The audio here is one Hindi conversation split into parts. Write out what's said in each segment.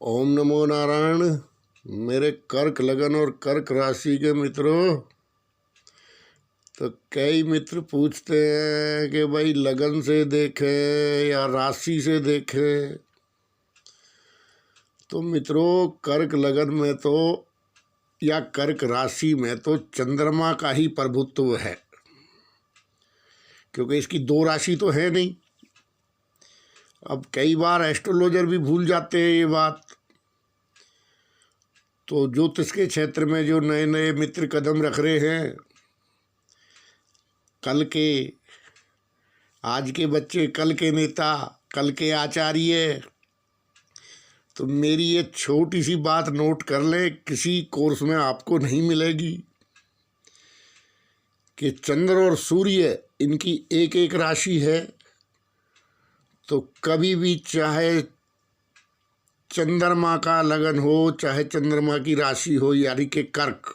ओम नमो नारायण। मेरे कर्क लगन और कर्क राशि के मित्रों, तो कई मित्र पूछते हैं कि भाई लगन से देखे या राशि से देखे। तो मित्रों, कर्क लगन में तो या कर्क राशि में तो चंद्रमा का ही प्रभुत्व है, क्योंकि इसकी दो राशि तो है नहीं। अब कई बार एस्ट्रोलॉजर भी भूल जाते हैं ये बात। तो ज्योतिष के क्षेत्र में जो नए नए मित्र कदम रख रहे हैं, कल के आज के बच्चे कल के नेता, कल के आचार्य, तो मेरी ये छोटी सी बात नोट कर लें, किसी कोर्स में आपको नहीं मिलेगी कि चंद्र और सूर्य इनकी एक एक राशि है। तो कभी भी चाहे चंद्रमा का लगन हो, चाहे चंद्रमा की राशि हो यानी कि कर्क,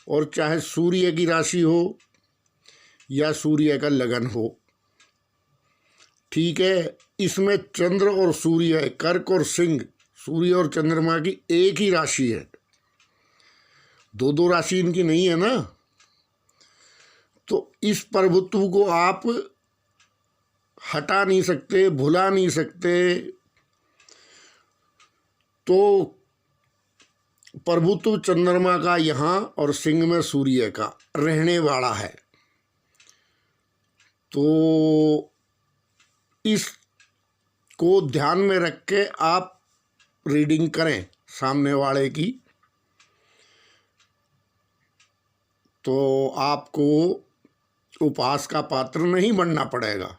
और चाहे सूर्य की राशि हो या सूर्य का लगन हो, ठीक है। इसमें चंद्र और सूर्य, कर्क और सिंह, सूर्य और चंद्रमा की एक ही राशि है, दो दो राशि इनकी नहीं है ना। तो इस प्रभुत्व को आप हटा नहीं सकते, भुला नहीं सकते। तो प्रभुत्व चंद्रमा का यहाँ और सिंह में सूर्य का रहने वाला है। तो इसको ध्यान में रख के आप रीडिंग करें सामने वाले की, तो आपको उपहास का पात्र नहीं बनना पड़ेगा,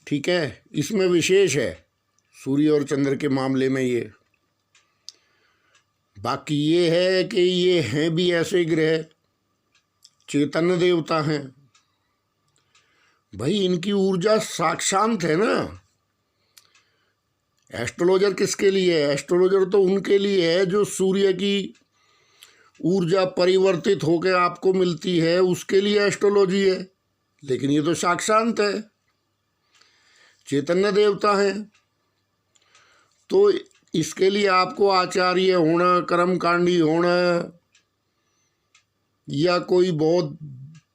ठीक है। इसमें विशेष है सूर्य और चंद्र के मामले में ये। बाकी ये है कि ये हैं भी ऐसे ग्रह, चैतन्य देवता हैं भाई, इनकी ऊर्जा साक्षांत है ना। एस्ट्रोलॉजर किसके लिए है? एस्ट्रोलॉजर तो उनके लिए है जो सूर्य की ऊर्जा परिवर्तित होकर आपको मिलती है, उसके लिए एस्ट्रोलॉजी है। लेकिन ये तो साक्षांत है, चैतन्य देवता है। तो इसके लिए आपको आचार्य होना, कर्मकांडी होना या कोई बहुत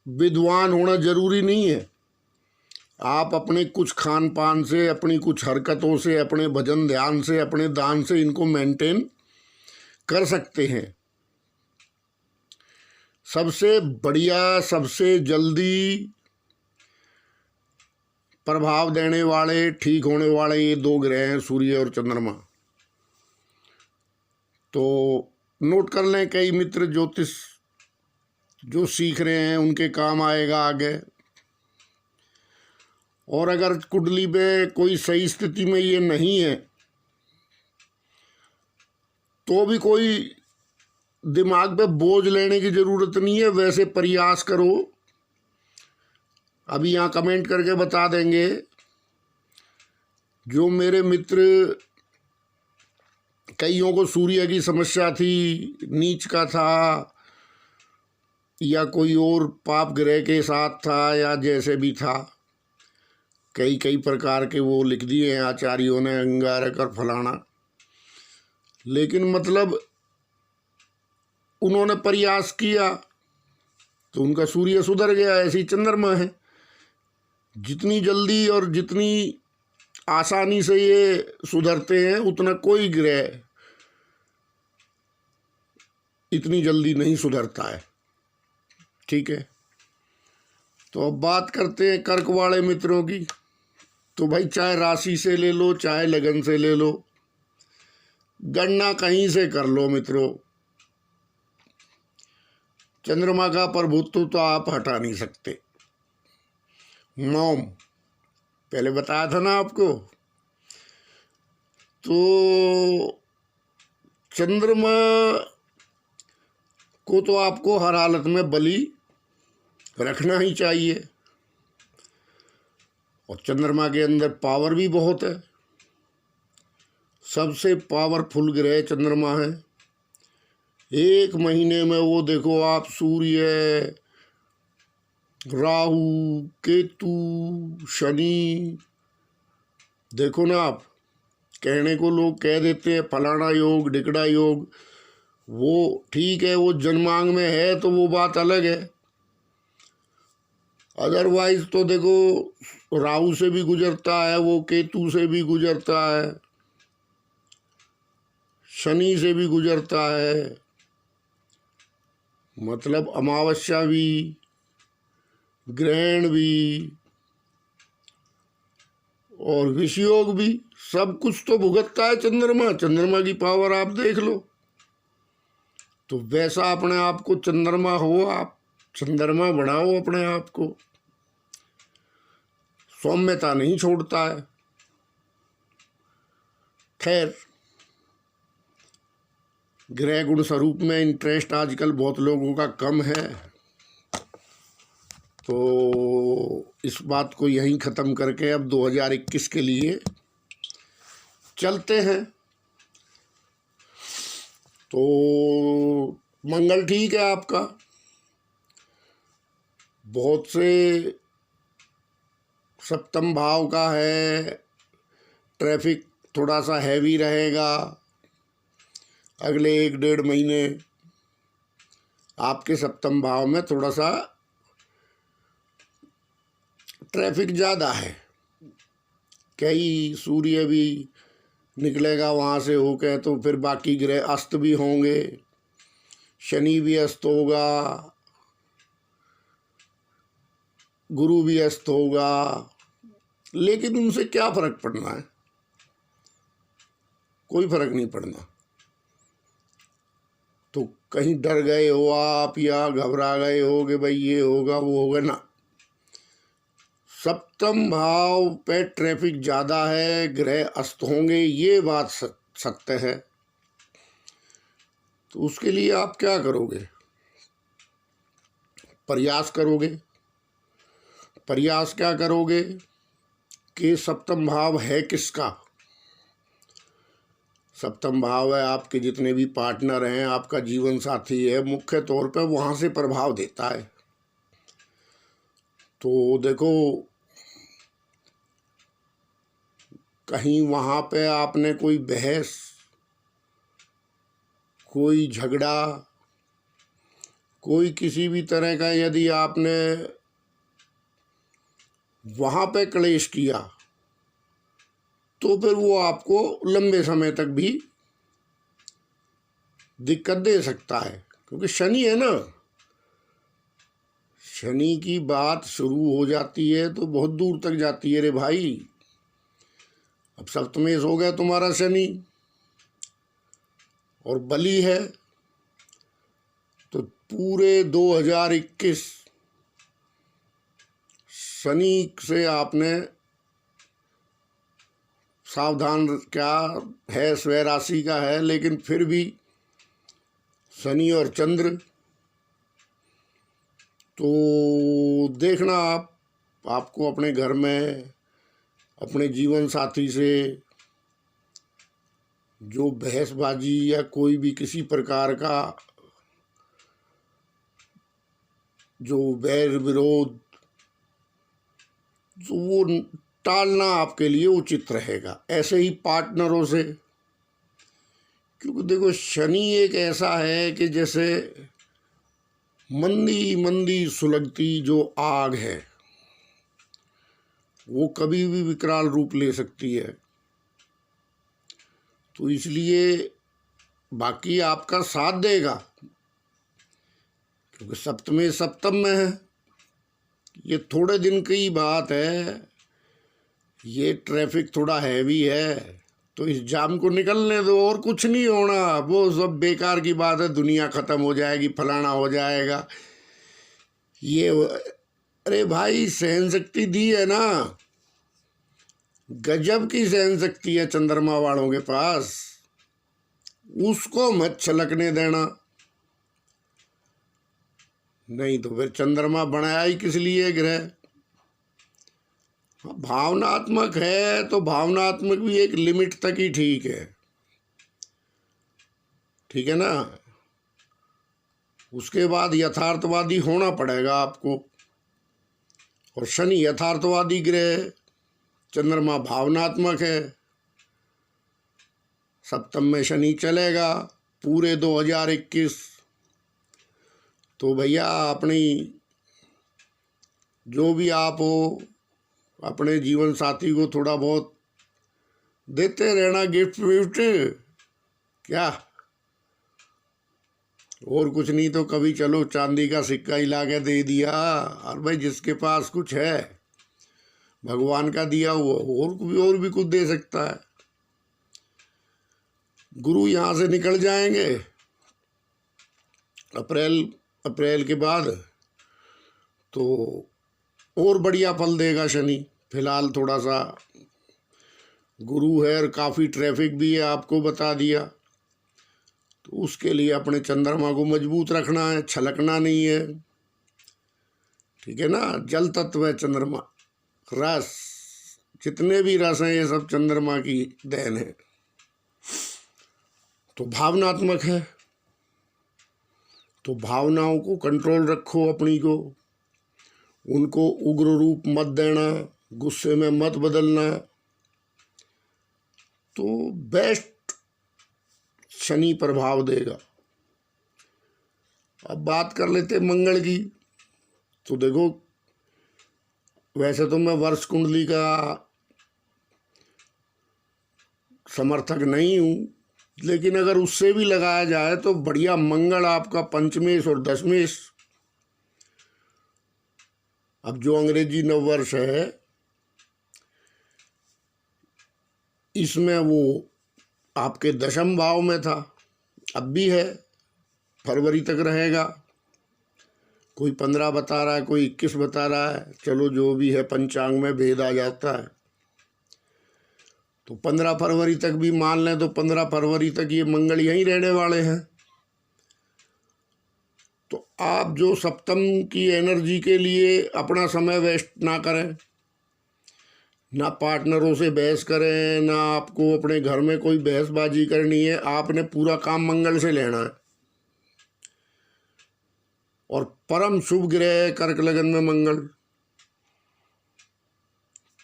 विद्वान होना जरूरी नहीं है। आप अपने कुछ खान पान से, अपनी कुछ हरकतों से, अपने भजन ध्यान से, अपने दान से इनको मेंटेन कर सकते हैं। सबसे बढ़िया, सबसे जल्दी प्रभाव देने वाले, ठीक होने वाले ये दो ग्रह हैं, सूर्य और चंद्रमा। तो नोट कर लें, कई मित्र ज्योतिष जो सीख रहे हैं उनके काम आएगा आगे। और अगर कुंडली में कोई सही स्थिति में ये नहीं है तो भी कोई दिमाग पे बोझ लेने की ज़रूरत नहीं है। वैसे प्रयास करो, अभी यहाँ कमेंट करके बता देंगे। जो मेरे मित्र, कईयों को सूर्य की समस्या थी, नीच का था या कोई और पाप ग्रह के साथ था या जैसे भी था, कई कई प्रकार के वो लिख दिए हैं आचार्यों ने, अंगारक और फलाना। लेकिन मतलब उन्होंने प्रयास किया तो उनका सूर्य सुधर गया। ऐसी चंद्रमा है, जितनी जल्दी और जितनी आसानी से ये सुधरते हैं उतना कोई ग्रह इतनी जल्दी नहीं सुधरता है, ठीक है। तो अब बात करते हैं कर्क वाले मित्रों की। तो भाई चाहे राशि से ले लो, चाहे लगन से ले लो, गणना कहीं से कर लो मित्रों, चंद्रमा का प्रभुत्व तो आप हटा नहीं सकते। मौम पहले बताया था ना आपको। तो चंद्रमा को तो आपको हर हालत में बलि रखना ही चाहिए। और चंद्रमा के अंदर पावर भी बहुत है, सबसे पावरफुल ग्रह चंद्रमा है। एक महीने में वो देखो आप, सूर्य, राहु, केतु, शनि, देखो ना आप, कहने को लोग कह देते हैं फलाना योग ढिकड़ा योग, वो ठीक है, वो जन्मांग में है तो वो बात अलग है। अदरवाइज तो देखो राहु से भी गुजरता है वो, केतु से भी गुजरता है, शनि से भी गुजरता है, मतलब अमावस्या भी, ग्रहण भी और विषयोग भी, सब कुछ तो भुगतता है चंद्रमा। चंद्रमा की पावर आप देख लो। तो वैसा अपने आप को चंद्रमा हो, आप चंद्रमा बनाओ अपने आप को। सौम्यता नहीं छोड़ता है। खैर, ग्रह गुण स्वरूप में इंटरेस्ट आजकल बहुत लोगों का कम है, तो इस बात को यहीं ख़त्म करके अब 2021 के लिए चलते हैं। तो मंगल ठीक है आपका, बहुत से सप्तम भाव का है, ट्रैफिक थोड़ा सा हैवी रहेगा अगले 1-1.5 महीने। आपके सप्तम भाव में थोड़ा सा ट्रैफिक ज़्यादा है, कई सूर्य भी निकलेगा वहाँ से होके, तो फिर बाकी ग्रह अस्त भी होंगे, शनि भी अस्त होगा, गुरु भी अस्त होगा, लेकिन उनसे क्या फर्क पड़ना है? कोई फर्क नहीं पड़ना। तो कहीं डर गए हो आप या घबरा गए हो कि भाई ये होगा वो होगा ना, सप्तम भाव पे ट्रैफिक ज़्यादा है, ग्रह अस्त होंगे, ये बात सत्य है। तो उसके लिए आप क्या करोगे? प्रयास करोगे। प्रयास क्या करोगे कि सप्तम भाव है किसका? सप्तम भाव है आपके जितने भी पार्टनर हैं, आपका जीवन साथी है, मुख्य तौर पर वहाँ से प्रभाव देता है। तो देखो, कहीं वहाँ पे आपने कोई बहस, कोई झगड़ा, कोई किसी भी तरह का यदि आपने वहाँ पे क्लेश किया, तो फिर वो आपको लंबे समय तक भी दिक्कत दे सकता है, क्योंकि शनि है ना। शनि की बात शुरू हो जाती है तो बहुत दूर तक जाती है रे भाई। अब सप्तमेश हो गया तुम्हारा शनि और बली है, तो पूरे 2021 शनि से आपने सावधान, क्या है स्वय राशि का है, लेकिन फिर भी शनि और चंद्र, तो देखना आपको अपने घर में अपने जीवन साथी से जो बहसबाजी या कोई भी किसी प्रकार का जो वैर विरोध, तो वो टालना आपके लिए उचित रहेगा। ऐसे ही पार्टनरों से, क्योंकि देखो शनि एक ऐसा है कि जैसे मंदी मंदी सुलगती जो आग है, वो कभी भी विकराल रूप ले सकती है। तो इसलिए बाकी आपका साथ देगा, क्योंकि सप्तम में है, ये थोड़े दिन की बात है, ये ट्रैफिक थोड़ा हैवी है, तो इस जाम को निकलने दो, और कुछ नहीं होना। वो सब बेकार की बात है, दुनिया ख़त्म हो जाएगी, फलाना हो जाएगा, ये अरे भाई सहन शक्ति दी है ना, गजब की सहन शक्ति है चंद्रमा वालों के पास, उसको मत छलकने देना। नहीं तो फिर चंद्रमा बनाया ही किस लिए ग्रह? भावनात्मक है तो भावनात्मक भी एक लिमिट तक ही ठीक है, ठीक है ना। उसके बाद यथार्थवादी होना पड़ेगा आपको, और शनि यथार्थवादी ग्रह है, चंद्रमा भावनात्मक है, सप्तम में शनि चलेगा पूरे 2021। तो भैया अपनी जो भी आप हो, अपने जीवन साथी को थोड़ा बहुत देते रहना गिफ्ट विफ्ट, क्या और कुछ नहीं तो कभी चलो चांदी का सिक्का ही ला के दे दिया। और भाई जिसके पास कुछ है भगवान का दिया हुआ, और भी कुछ दे सकता है। गुरु यहाँ से निकल जाएंगे अप्रैल के बाद, तो और बढ़िया फल देगा शनि। फिलहाल थोड़ा सा गुरु है और काफ़ी ट्रैफिक भी है, आपको बता दिया। तो उसके लिए अपने चंद्रमा को मजबूत रखना है, छलकना नहीं है, ठीक है ना। जल तत्व है चंद्रमा, रस, जितने भी रस हैं ये सब चंद्रमा की देन है। तो भावनात्मक है, तो भावनाओं को कंट्रोल रखो अपनी को, उनको उग्र रूप मत देना, गुस्से में मत बदलना। तो बेस्ट शनि प्रभाव देगा। अब बात कर लेते मंगल की। तो देखो, वैसे तो मैं वर्ष कुंडली का समर्थक नहीं हूँ, लेकिन अगर उससे भी लगाया जाए तो बढ़िया मंगल आपका पंचमेश और दशमेश, अब जो अंग्रेजी नववर्ष है इसमें वो आपके दशम भाव में था, अब भी है, फरवरी तक रहेगा। कोई 15 बता रहा है, कोई 21 बता रहा है, चलो जो भी है पंचांग में भेद आ जाता है। तो 15 फरवरी तक भी मान लें तो 15 फरवरी तक ये मंगल यहीं रहने वाले हैं। तो आप जो सप्तम की एनर्जी के लिए अपना समय वेस्ट ना करें, ना पार्टनरों से बहस करें, ना आपको अपने घर में कोई बहसबाजी करनी है। आपने पूरा काम मंगल से लेना है। और परम शुभ ग्रह कर्क लगन में मंगल,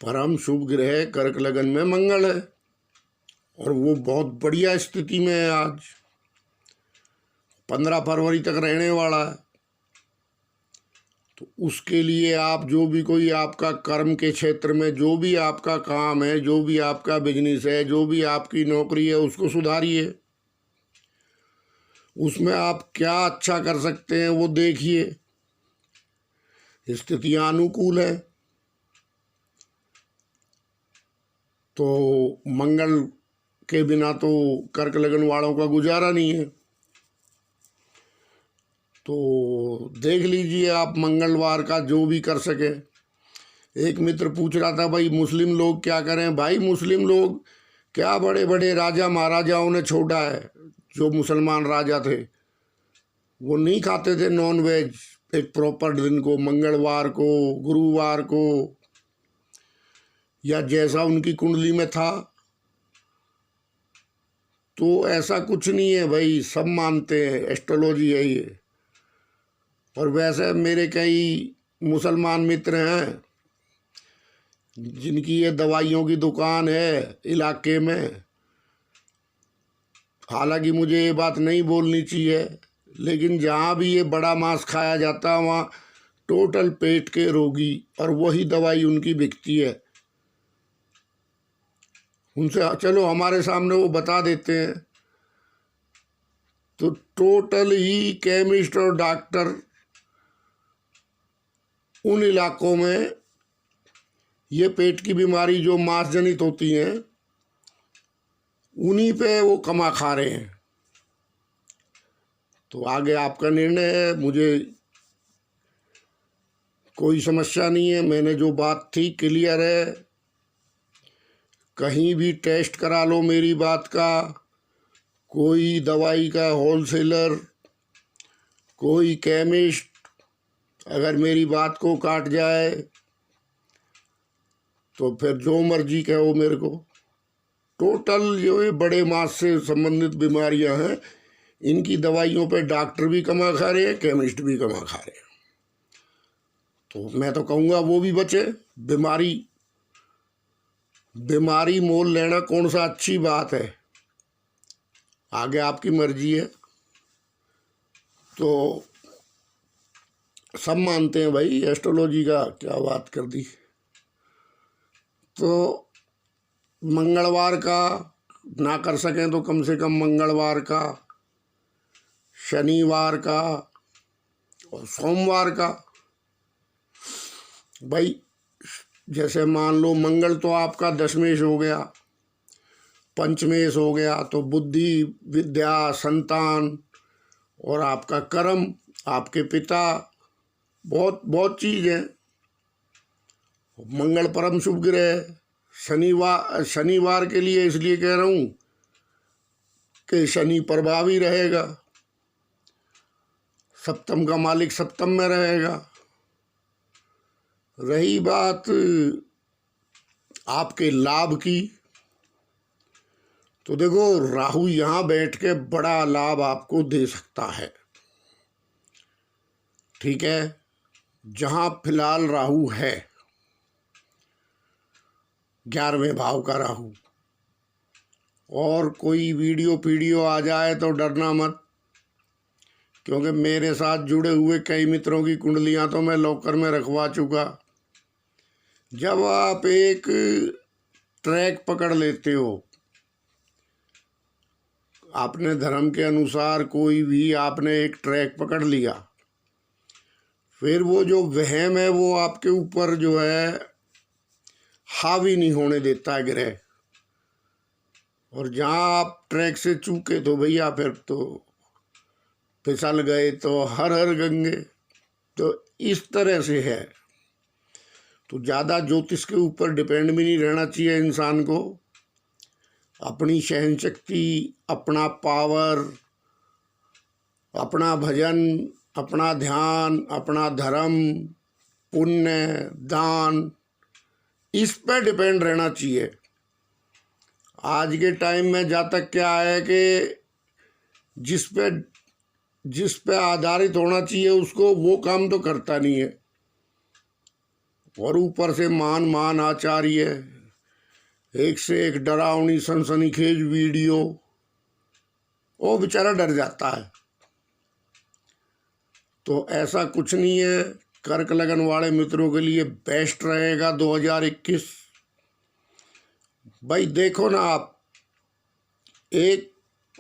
परम शुभ ग्रह कर्क लगन में मंगल है, और वो बहुत बढ़िया स्थिति में है। आज 15 फरवरी तक रहने वाला है। तो उसके लिए आप जो भी कोई आपका कर्म के क्षेत्र में जो भी आपका काम है, जो भी आपका बिजनेस है, जो भी आपकी नौकरी है, उसको सुधारिए। उसमें आप क्या अच्छा कर सकते हैं वो देखिए। स्थितियां अनुकूल है तो मंगल के बिना तो कर्क लगन वालों का गुजारा नहीं है। तो देख लीजिए आप मंगलवार का जो भी कर सके। एक मित्र पूछ रहा था भाई मुस्लिम लोग क्या करें। भाई मुस्लिम लोग क्या, बड़े बड़े राजा महाराजाओं ने छोड़ा है। जो मुसलमान राजा थे वो नहीं खाते थे नॉन वेज एक प्रॉपर दिन को, मंगलवार को, गुरुवार को, या जैसा उनकी कुंडली में था। तो ऐसा कुछ नहीं है भाई, सब मानते हैं, एस्ट्रोलॉजी है ये। और वैसे मेरे कई मुसलमान मित्र हैं जिनकी ये दवाइयों की दुकान है इलाके में। हालांकि मुझे ये बात नहीं बोलनी चाहिए, लेकिन जहाँ भी ये बड़ा मांस खाया जाता है वहाँ टोटल पेट के रोगी, और वही दवाई उनकी बिकती है। उनसे चलो हमारे सामने वो बता देते हैं। तो टोटल ही केमिस्ट और डॉक्टर उन इलाकों में ये पेट की बीमारी जो मांस जनित होती हैं उन्हीं पे वो कमा खा रहे हैं। तो आगे आपका निर्णय है, मुझे कोई समस्या नहीं है। मैंने जो बात थी क्लियर है। कहीं भी टेस्ट करा लो मेरी बात का। कोई दवाई का होलसेलर, कोई केमिस्ट अगर मेरी बात को काट जाए तो फिर जो मर्जी कहो मेरे को। टोटल जो ये बड़े मांस से संबंधित बीमारियां हैं, इनकी दवाइयों पे डॉक्टर भी कमा खा रहे हैं, केमिस्ट भी कमा खा रहे हैं। तो मैं तो कहूँगा वो भी बचे। बीमारी बीमारी मोल लेना कौन सा अच्छी बात है, आगे आपकी मर्जी है। तो सब मानते हैं भाई एस्ट्रोलॉजी का, क्या बात कर दी। तो मंगलवार का ना कर सकें तो कम से कम मंगलवार का, शनिवार का और सोमवार का। भाई जैसे मान लो मंगल तो आपका दशमेश हो गया, पंचमेश हो गया, तो बुद्धि, विद्या, संतान और आपका कर्म, आपके पिता, बहुत बहुत चीज़ है। मंगल परम शुभ ग्रह। शनिवार के लिए इसलिए कह रहा हूँ कि शनि प्रभावी रहेगा, सप्तम का मालिक सप्तम में रहेगा। रही बात आपके लाभ की, तो देखो राहु यहाँ बैठ के बड़ा लाभ आपको दे सकता है, ठीक है। जहाँ फिलहाल राहु है, 11वें भाव का राहु, और कोई वीडियो आ जाए तो डरना मत, क्योंकि मेरे साथ जुड़े हुए कई मित्रों की कुंडलियाँ तो मैं लॉकर में रखवा चुका। जब आप एक ट्रैक पकड़ लेते हो, आपने धर्म के अनुसार कोई भी आपने एक ट्रैक पकड़ लिया, फिर वो जो वहम है वो आपके ऊपर जो है हावी नहीं होने देता है ग्रह। और जहाँ आप ट्रैक से चूके तो भैया फिर तो फिसल गए तो हर हर गंगे। तो इस तरह से है। तो ज़्यादा ज्योतिष के ऊपर डिपेंड भी नहीं रहना चाहिए इंसान को। अपनी सहन शक्ति, अपना पावर, अपना भजन, अपना ध्यान, अपना धर्म, पुण्य, दान, इस पर डिपेंड रहना चाहिए। आज के टाइम में जहाँ तक क्या है कि जिस पे आधारित होना चाहिए उसको वो काम तो करता नहीं है, और ऊपर से मान आचार्य, एक से एक डरावनी सनसनीखेज वीडियो, वो बेचारा डर जाता है। तो ऐसा कुछ नहीं है। कर्क लगन वाले मित्रों के लिए बेस्ट रहेगा 2021। भाई देखो ना, आप एक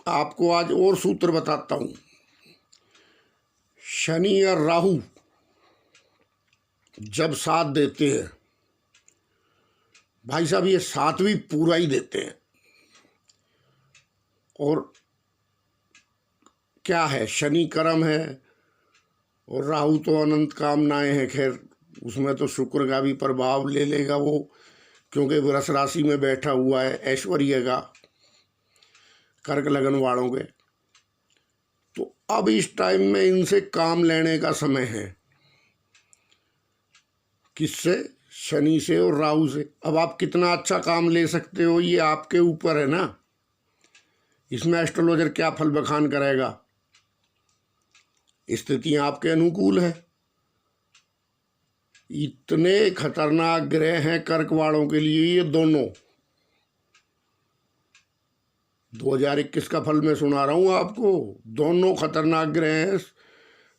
आपको आज और सूत्र बताता हूँ। शनि और राहु जब साथ देते हैं, भाई साहब ये साथ भी पूरा ही देते हैं। और क्या है, शनि कर्म है और राहु तो अनंत कामनाएं हैं। खैर उसमें तो शुक्र का भी प्रभाव ले लेगा वो, क्योंकि वृष राशि में बैठा हुआ है ऐश्वर्य का, कर्क लगन वालों के। तो अब इस टाइम में इनसे काम लेने का समय है। किससे? शनि से और राहु से। अब आप कितना अच्छा काम ले सकते हो ये आपके ऊपर है ना। इसमें एस्ट्रोलॉजर क्या फल बखान करेगा। स्थितियां आपके अनुकूल है। इतने खतरनाक ग्रह हैं कर्क वालों के लिए ये दोनों। 2021 का फल मैं सुना रहा हूँ आपको। दोनों खतरनाक ग्रह हैं।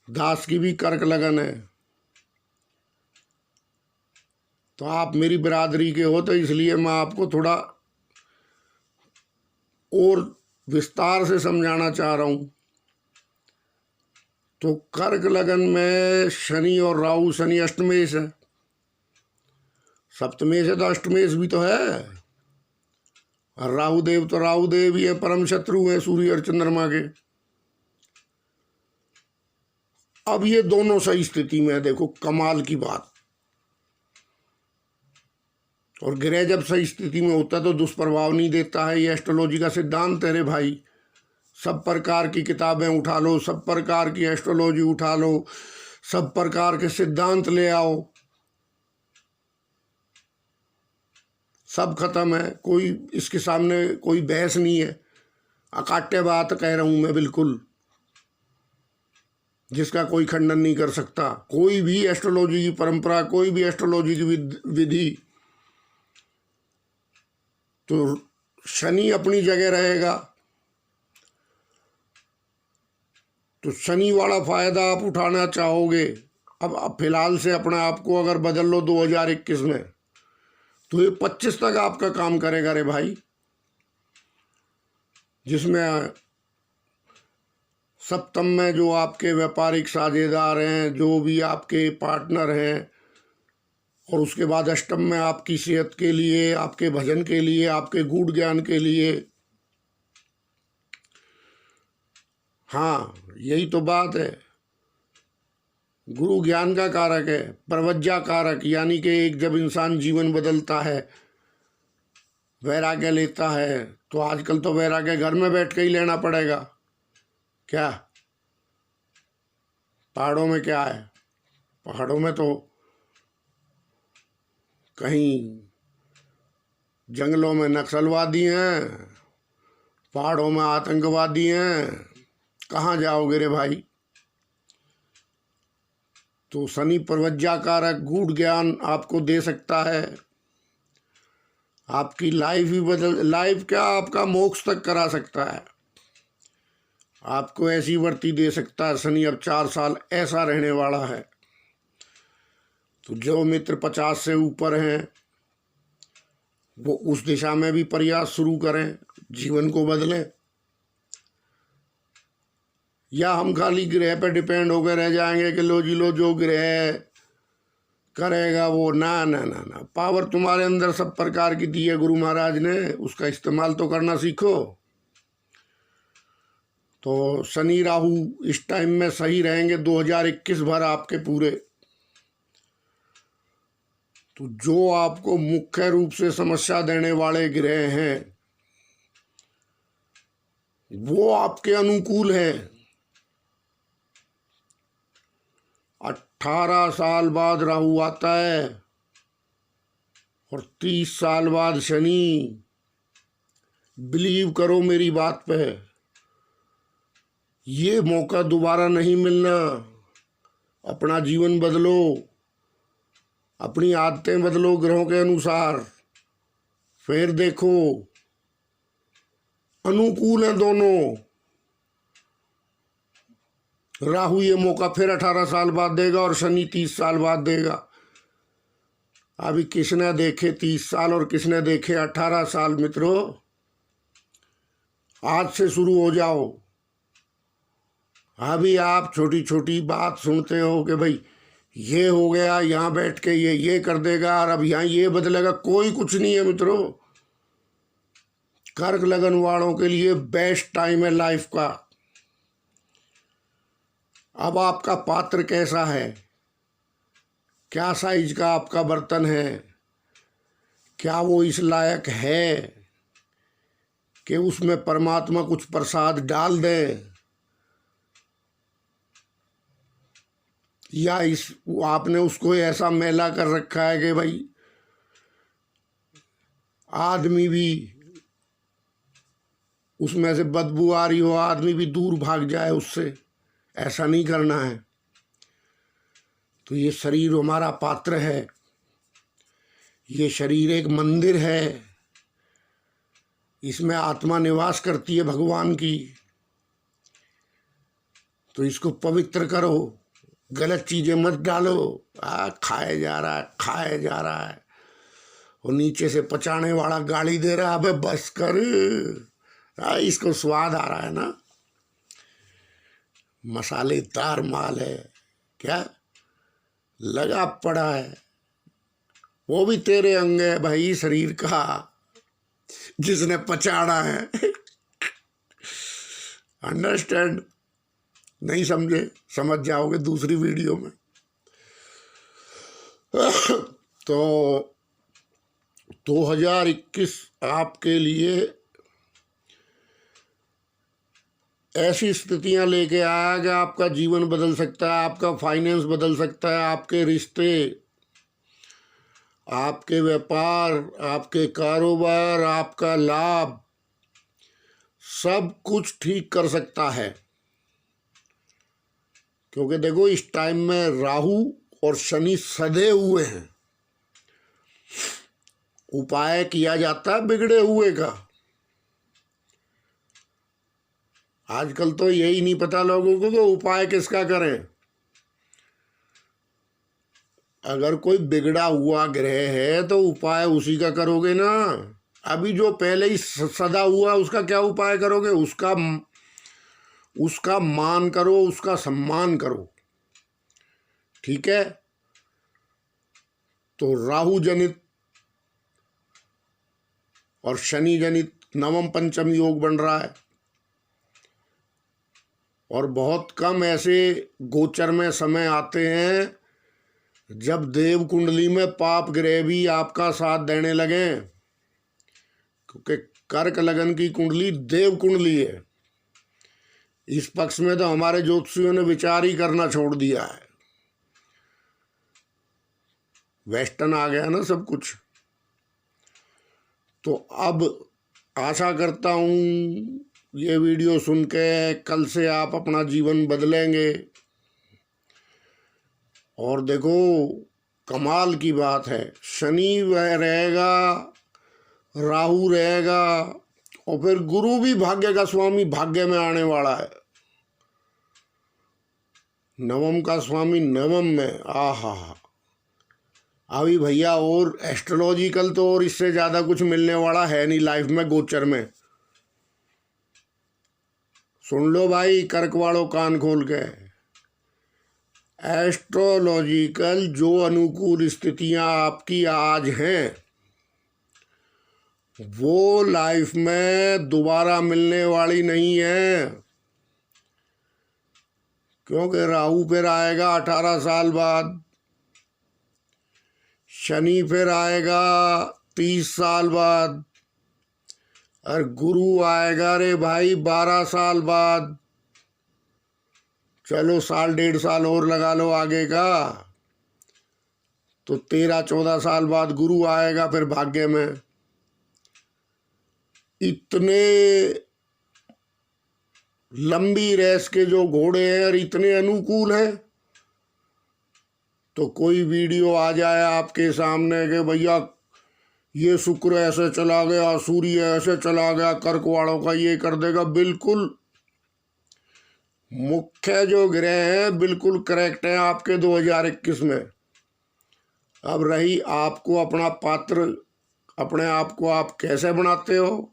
दास की भी कर्क लगन है। तो आप मेरी बिरादरी के हो, तो इसलिए मैं आपको थोड़ा और विस्तार से समझाना चाह रहा हूँ। तो कर्क लगन में शनि और राहु, शनि अष्टमेश है, सप्तमेश है तो अष्टमेश भी तो है। और राहुदेव तो राहुदेव ही है, परम शत्रु है सूर्य और चंद्रमा के। अब ये दोनों सही स्थिति में है, देखो कमाल की बात। और ग्रह जब सही स्थिति में होता है तो दुष्प्रभाव नहीं देता है। ये एस्ट्रोलॉजी का सिद्धांत है रे भाई। सब प्रकार की किताबें उठा लो, सब प्रकार की एस्ट्रोलॉजी उठा लो, सब प्रकार के सिद्धांत ले आओ, सब खत्म है। कोई इसके सामने कोई बहस नहीं है। अकाट्य बात कह रहा हूँ मैं, बिल्कुल, जिसका कोई खंडन नहीं कर सकता। कोई भी एस्ट्रोलॉजी की परंपरा, कोई भी एस्ट्रोलॉजी की विधि तो शनि अपनी जगह रहेगा। तो शनि वाला फायदा आप उठाना चाहोगे। अब फिलहाल से अपने आप को अगर बदल लो 2021 में, तो ये 25 तक आपका काम करेगा रे भाई, जिसमें सप्तम में जो आपके व्यापारिक साझेदार हैं, जो भी आपके पार्टनर हैं, और उसके बाद अष्टम में आपकी सेहत के लिए, आपके भजन के लिए, आपके गूढ़ ज्ञान के लिए। हाँ, यही तो बात है। गुरु ज्ञान का कारक है, प्रवज्जा कारक, यानी कि एक जब इंसान जीवन बदलता है, वैराग्य लेता है, तो आजकल तो वैराग्य घर में बैठ के ही लेना पड़ेगा। क्या पहाड़ों में क्या है? पहाड़ों में तो कहीं जंगलों में नक्सलवादी हैं, पहाड़ों में आतंकवादी हैं, कहाँ जाओगे रे भाई? तो शनि प्रवज्जा कारक गूढ़ ज्ञान आपको दे सकता है। आपकी लाइफ ही लाइफ क्या, आपका मोक्ष तक करा सकता है। आपको ऐसी वर्ती दे सकता है शनि। अब 4 साल ऐसा रहने वाला है। तो जो मित्र 50 से ऊपर हैं, वो उस दिशा में भी प्रयास शुरू करें, जीवन को बदलें। या हम खाली ग्रह पे डिपेंड होकर रह जाएंगे कि लो जी लो, जो ग्रह करेगा वो। ना ना ना ना, पावर तुम्हारे अंदर सब प्रकार की दी है गुरु महाराज ने, उसका इस्तेमाल तो करना सीखो। तो शनि राहु इस टाइम में सही रहेंगे 2021 भर आपके पूरे। तो जो आपको मुख्य रूप से समस्या देने वाले ग्रह हैं, वो आपके अनुकूल हैं। 18 साल बाद राहु आता है और 30 साल बाद शनि। बिलीव करो मेरी बात पे, ये मौका दोबारा नहीं मिलना। अपना जीवन बदलो, अपनी आदतें बदलो ग्रहों के अनुसार, फिर देखो अनुकूल हैं दोनों। राहु ये मौका फिर 18 साल बाद देगा और शनि 30 साल बाद देगा। अभी किसने देखे 30 साल और किसने देखे 18 साल? मित्रों, आज से शुरू हो जाओ। अभी आप छोटी छोटी बात सुनते हो कि भाई ये हो गया, यहाँ बैठ के ये कर देगा, और अब यहाँ ये बदलेगा। कोई कुछ नहीं है मित्रों। कर्क लगन वालों के लिए बेस्ट टाइम है लाइफ का। अब आपका पात्र कैसा है, क्या साइज का आपका बर्तन है, क्या वो इस लायक है कि उसमें परमात्मा कुछ प्रसाद डाल दे, या इस आपने उसको ऐसा मैला कर रखा है कि भाई आदमी भी उसमें से बदबू आ रही हो, आदमी भी दूर भाग जाए उससे। ऐसा नहीं करना है। तो ये शरीर हमारा पात्र है, ये शरीर एक मंदिर है, इसमें आत्मा निवास करती है भगवान की। तो इसको पवित्र करो, गलत चीजें मत डालो। खाए जा रहा है, खाए जा रहा है, और नीचे से पचाने वाला गाली दे रहा है, अबे बस कर। इसको स्वाद आ रहा है ना, मसालेदार माल है, क्या लगा पड़ा है, वो भी तेरे अंग है भाई शरीर का, जिसने पचाना है। अंडरस्टैंड? नहीं समझे? समझ जाओगे दूसरी वीडियो में। तो 2021 आपके लिए ऐसी स्थितियां लेके आया कि आपका जीवन बदल सकता है, आपका फाइनेंस बदल सकता है, आपके रिश्ते, आपके व्यापार, आपके कारोबार, आपका लाभ, सब कुछ ठीक कर सकता है। क्योंकि देखो इस टाइम में राहु और शनि सधे हुए हैं, उपाय किया जाता है बिगड़े हुए का। आजकल तो यही नहीं पता लोगों को कि उपाय किसका करें। अगर कोई बिगड़ा हुआ ग्रह है तो उपाय उसी का करोगे ना। अभी जो पहले ही सदा हुआ उसका क्या उपाय करोगे? उसका मान करो, उसका सम्मान करो। ठीक है। तो राहु जनित और शनि जनित नवम पंचम योग बन रहा है, और बहुत कम ऐसे गोचर में समय आते हैं जब देव कुंडली में पाप ग्रह भी आपका साथ देने लगे, क्योंकि कर्क लगन की कुंडली देव कुंडली है। इस पक्ष में तो हमारे ज्योतिषियों ने विचार ही करना छोड़ दिया है। वेस्टर्न आ गया ना सब कुछ। तो अब आशा करता हूँ ये वीडियो सुन के कल से आप अपना जीवन बदलेंगे। और देखो कमाल की बात है, शनि वह रहेगा, राहु रहेगा, और फिर गुरु भी भाग्य का स्वामी भाग्य में आने वाला है। नवम का स्वामी नवम में। आहा, अभी भैया और एस्ट्रोलॉजिकल तो और इससे ज़्यादा कुछ मिलने वाला है नहीं लाइफ में गोचर में। सुन लो भाई कर्क वालों कान खोल के, एस्ट्रोलॉजिकल जो अनुकूल स्थितियां आपकी आज हैं वो लाइफ में दोबारा मिलने वाली नहीं है। क्योंकि राहु फिर आएगा 18 साल बाद, शनि फिर आएगा 30 साल बाद, और गुरु आएगा रे भाई 12 साल बाद। चलो साल 1.5 साल और लगा लो आगे का, तो 13-14 साल बाद गुरु आएगा फिर भाग्य में। इतने लंबी रेस के जो घोड़े हैं और इतने अनुकूल हैं, तो कोई वीडियो आ जाए आपके सामने कि भैया ये शुक्र ऐसे चला गया, सूर्य ऐसे चला गया, कर्क वालों का ये कर देगा, बिल्कुल मुख्य जो ग्रह हैं बिल्कुल करेक्ट है आपके 2021 में। अब रही आपको अपना पात्र, अपने आप को आप कैसे बनाते हो,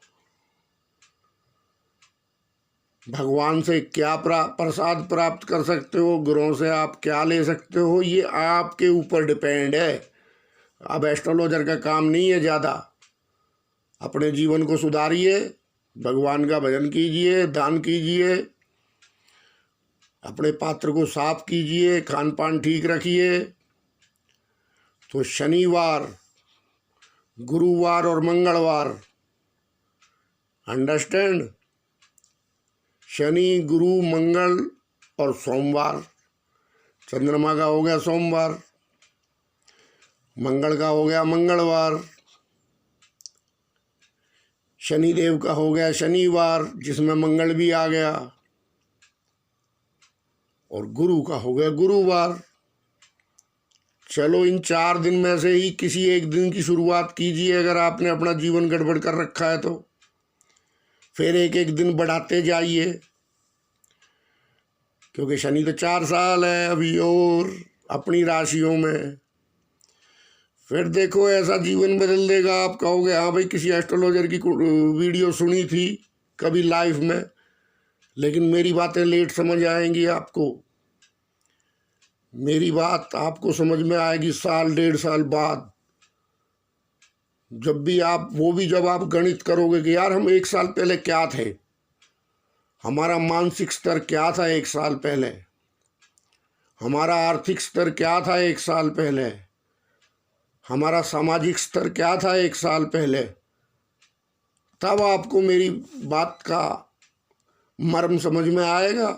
भगवान से क्या प्रसाद प्राप्त कर सकते हो, ग्रहों से आप क्या ले सकते हो, ये आपके ऊपर डिपेंड है। अब एस्ट्रोलॉजर का काम नहीं है ज़्यादा। अपने जीवन को सुधारिए, भगवान का भजन कीजिए, दान कीजिए, अपने पात्र को साफ कीजिए, खान पान ठीक रखिए। तो शनिवार, गुरुवार और मंगलवार, अंडरस्टैंड, शनि गुरु मंगल और सोमवार, चंद्रमा का हो गया सोमवार, मंगल का हो गया मंगलवार, शनिदेव का हो गया शनिवार जिसमें मंगल भी आ गया, और गुरु का हो गया गुरुवार। चलो इन 4 दिन में से ही किसी एक दिन की शुरुआत कीजिए अगर आपने अपना जीवन गड़बड़ कर रखा है तो। फिर एक एक दिन बढ़ाते जाइए, क्योंकि शनि तो 4 साल है अभी और अपनी राशियों में। फिर देखो ऐसा जीवन बदल देगा, आप कहोगे हाँ भाई किसी एस्ट्रोलॉजर की वीडियो सुनी थी कभी लाइफ में, लेकिन मेरी बातें लेट समझ आएंगी आपको। मेरी बात आपको समझ में आएगी साल 1.5 साल बाद, जब भी आप, वो भी जब आप गणित करोगे कि यार हम 1 साल पहले क्या थे, हमारा मानसिक स्तर क्या था 1 साल पहले, हमारा आर्थिक स्तर क्या था 1 साल पहले, हमारा सामाजिक स्तर क्या था 1 साल पहले, तब आपको मेरी बात का मर्म समझ में आएगा।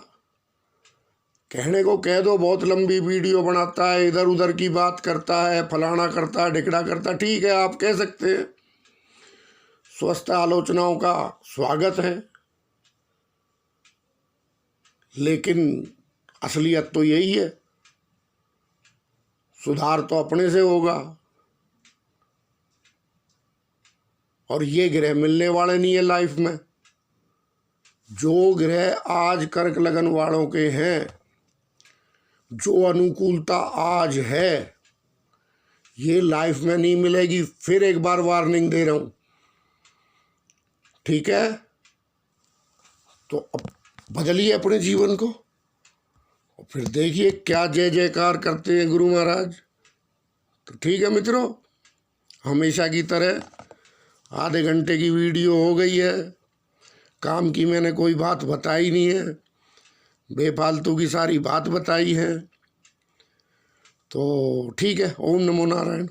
कहने को कह दो बहुत लंबी वीडियो बनाता है, इधर उधर की बात करता है, फलाना करता है, ढिकड़ा करता है, ठीक है आप कह सकते हैं, स्वस्थ आलोचनाओं का स्वागत है, लेकिन असलियत तो यही है। सुधार तो अपने से होगा। और ये ग्रह मिलने वाले नहीं है लाइफ में। जो ग्रह आज कर्क लगन वालों के हैं, जो अनुकूलता आज है, ये लाइफ में नहीं मिलेगी। फिर एक बार वार्निंग दे रहा हूं, ठीक है? तो अब बदलिए अपने जीवन को और फिर देखिए क्या जय जयकार करते हैं गुरु महाराज। तो ठीक है मित्रों, हमेशा की तरह आधे घंटे की वीडियो हो गई है। काम की मैंने कोई बात बताई नहीं है, बेफालतू की सारी बात बताई है। तो ठीक है, ओम नमो नारायण।